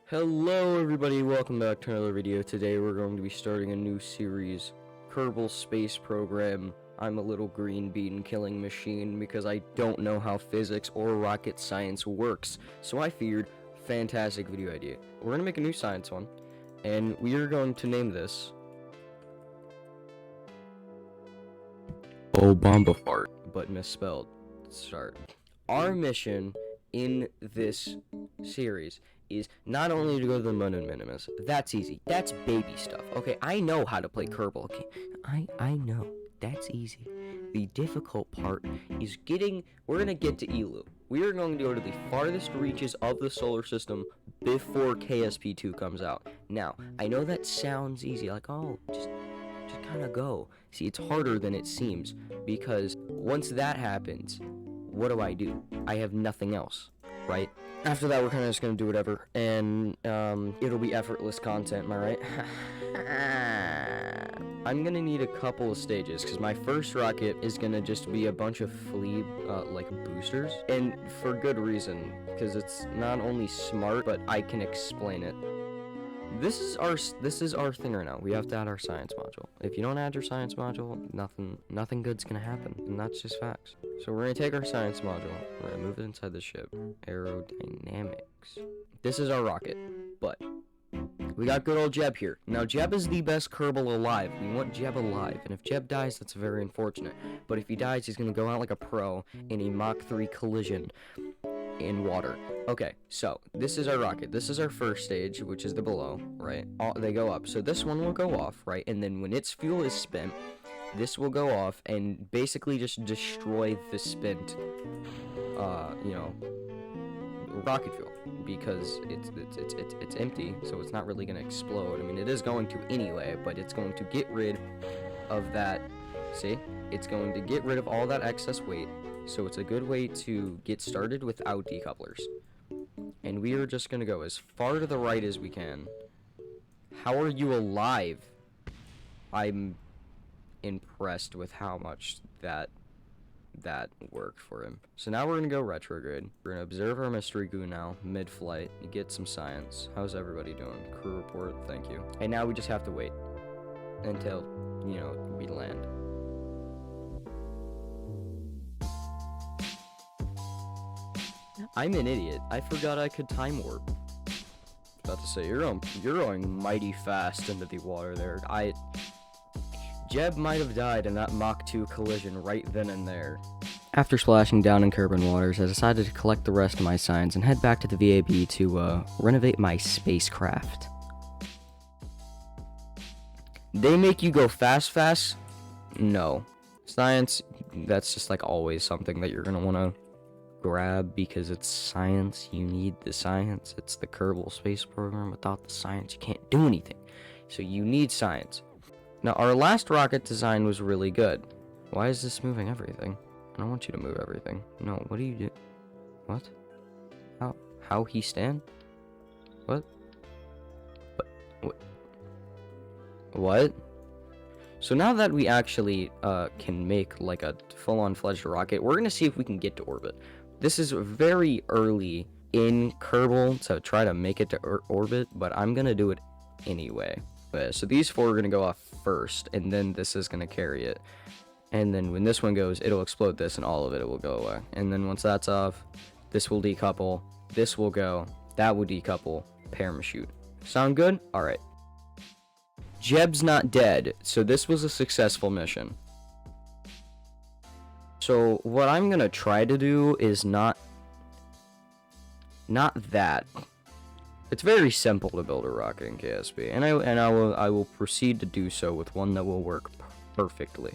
Hello everybody, welcome back to another video. Today we're going to be starting a new series, Kerbal Space Program. I'm a little green bean killing machine because I don't know how physics or rocket science works. So I figured, fantastic video idea. We're going to make a new science one, and we are going to name this Obama Fart, but misspelled. Start. Our mission in this series is not only to go to the moon and Minimus. That's easy. That's baby stuff. Okay, I know how to play Kerbal. Okay, I know. That's easy. The difficult part is we're gonna get to eeloo. We are going to go to the farthest reaches of the solar system before KSP2 comes out. Now, I know that sounds easy, like, oh, just kind of go. See, it's harder than it seems, because once that happens, what do? I have nothing else, right? After that, we're kind of just going to do whatever, and it'll be effortless content, am I right? I'm going to need a couple of stages, because my first rocket is going to just be a bunch of flea, boosters, and for good reason, because it's not only smart, but I can explain it. This is our thing right now. We have to add our science module. If you don't add your science module, nothing good's gonna happen, and that's just facts. So we're gonna take our science module, we're gonna move it inside the ship. Aerodynamics. This is our rocket, but we got good old Jeb here. Now Jeb is the best Kerbal alive. We want Jeb alive, and if Jeb dies, that's very unfortunate. But if he dies, he's gonna go out like a pro in a Mach 3 collision in water. Okay, so this is our rocket. This is our first stage, which is the below, right? They go up. So this one will go off, right? And then when its fuel is spent, this will go off and basically just destroy the spent, rocket fuel, because it's empty, so it's not really gonna explode. I mean, it is going to anyway, but it's going to get rid of that. See, it's going to get rid of all that excess weight. So it's a good way to get started without decouplers. And we are just gonna go as far to the right as we can. How are you alive? I'm impressed with how much that worked for him. So now we're gonna go retrograde. We're gonna observe our mystery goo now, mid-flight, get some science. How's everybody doing? Crew report, thank you. And now we just have to wait until, we land. I'm an idiot. I forgot I could time warp. About to say, you're going mighty fast into the water there. Jeb might have died in that Mach 2 collision right then and there. After splashing down in Kerbal waters, I decided to collect the rest of my science and head back to the VAB to renovate my spacecraft. They make you go fast? No. Science, that's just like always something that you're gonna wanna grab because it's science. You need the science. It's the Kerbal Space Program. Without the science, you can't do anything. So you need science. Now, our last rocket design was really good. Why is this moving everything? I don't want you to move everything. No, what do you do? What? How he stand? What? What? So now that we actually can make like a full-on fledged rocket, we're gonna see if we can get to orbit. This is very early in Kerbal to try to make it to orbit, but I'm gonna do it anyway. So these four are gonna go off first, and then this is gonna carry it. And then when this one goes, it'll explode this, and all of it will go away. And then once that's off, this will decouple, this will go, that will decouple, parachute. Sound good? Alright. Jeb's not dead, so this was a successful mission. So what I'm gonna try to do is not that. It's very simple to build a rocket in KSP, and I will proceed to do so with one that will work perfectly.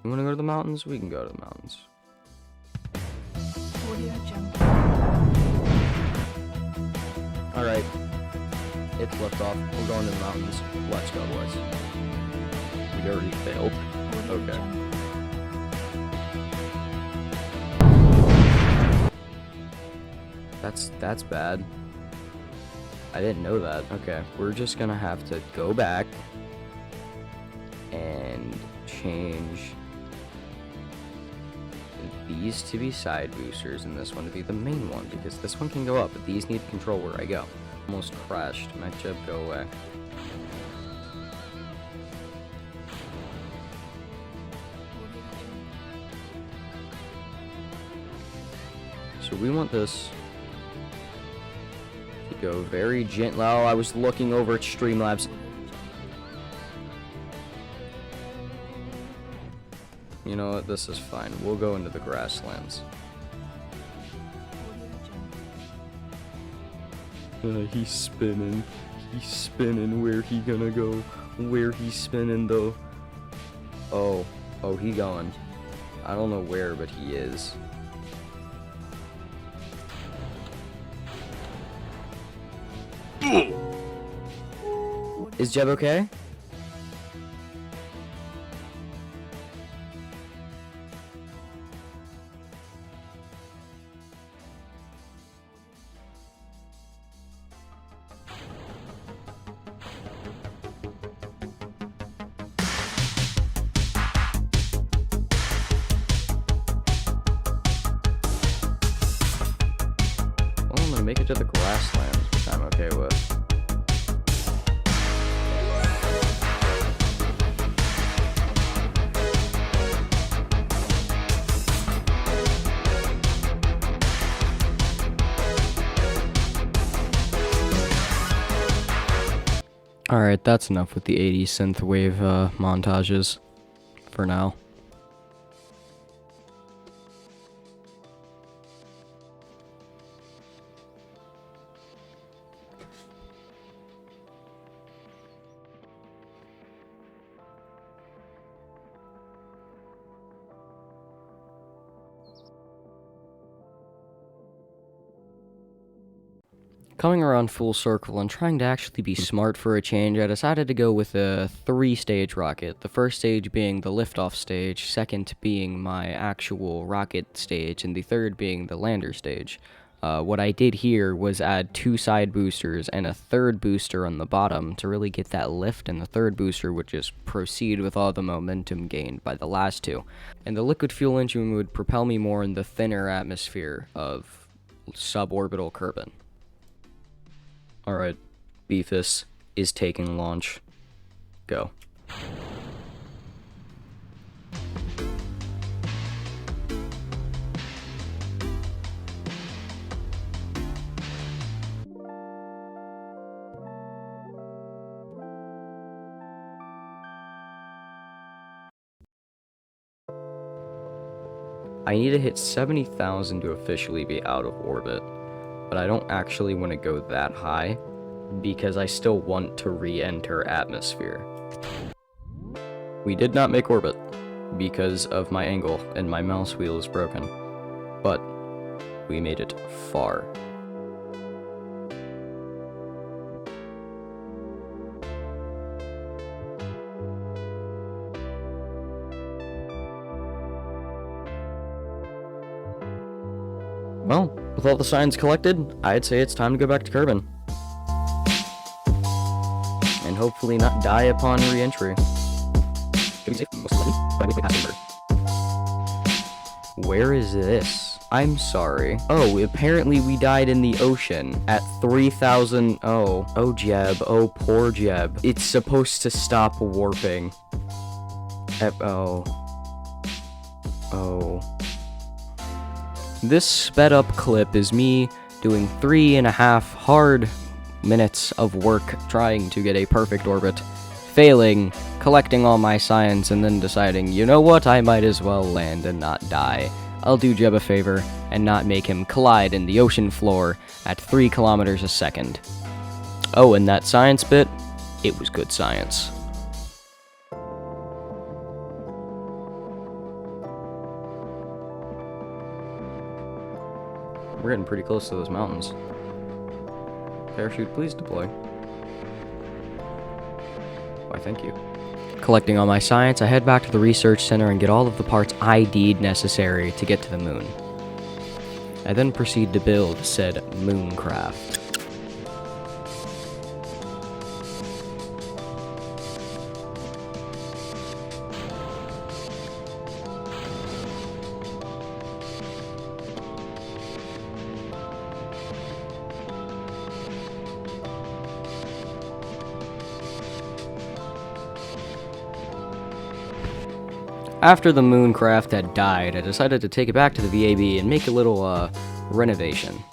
You wanna go to the mountains? We can go to the mountains. Alright. It's liftoff. We're going to the mountains. Let's go, boys. We already failed. Okay. That's bad. I didn't know that. Okay, we're just gonna have to go back and change these to be side boosters and this one to be the main one, because this one can go up, but these need to control where I go. Almost crashed. Mech Jeb, go away. So we want this to go very gently. Oh, I was looking over at Streamlabs. You know what? This is fine. We'll go into the grasslands. He's spinning. He's spinning. Where he gonna go? Where he's spinning though? Oh, he going. I don't know where, but he is. Is Jeb okay? Well, I'm gonna make it to the grasslands, which I'm okay with. Alright, that's enough with the 80s synthwave montages for now. Coming around full circle and trying to actually be smart for a change, I decided to go with a 3-stage rocket. The first stage being the liftoff stage, second being my actual rocket stage, and the third being the lander stage. What I did here was add 2 side boosters and a third booster on the bottom to really get that lift, and the third booster would just proceed with all the momentum gained by the last 2. And the liquid fuel engine would propel me more in the thinner atmosphere of suborbital Kerbal. Alright, Beefus is taking launch. Go. I need to hit 70,000 to officially be out of orbit. But I don't actually want to go that high, because I still want to re-enter atmosphere. We did not make orbit, because of my angle, and my mouse wheel is broken. But, we made it far. Well, with all the signs collected, I'd say it's time to go back to Kerbal. And hopefully not die upon re-entry. Where is this? I'm sorry. Oh, apparently we died in the ocean at 3,000. Oh, Jeb. Oh, poor Jeb. It's supposed to stop warping. Oh. This sped up clip is me doing 3.5 hard minutes of work trying to get a perfect orbit, failing, collecting all my science, and then deciding, you know what, I might as well land and not die. I'll do Jeb a favor and not make him collide in the ocean floor at 3 kilometers a second. Oh, and that science bit, it was good science. We're getting pretty close to those mountains. Parachute, please deploy. Why, thank you. Collecting all my science, I head back to the research center and get all of the parts I deemed necessary to get to the moon. I then proceed to build said mooncraft. After the mooncraft had died, I decided to take it back to the VAB and make a little, renovation.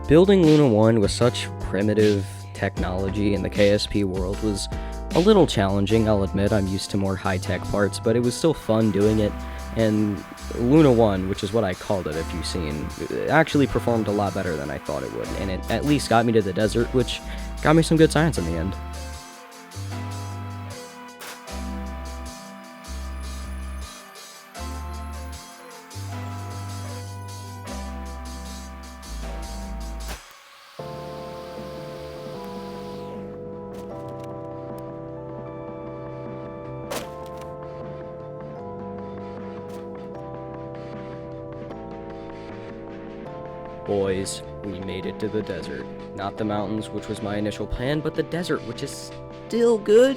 Building Luna 1 with such primitive technology in the KSP world was a little challenging, I'll admit. I'm used to more high-tech parts, but it was still fun doing it, and Luna 1, which is what I called it if you've seen, actually performed a lot better than I thought it would, and it at least got me to the desert, which got me some good science in the end. Boys, we made it to the desert. Not the mountains, which was my initial plan, but the desert, which is still good,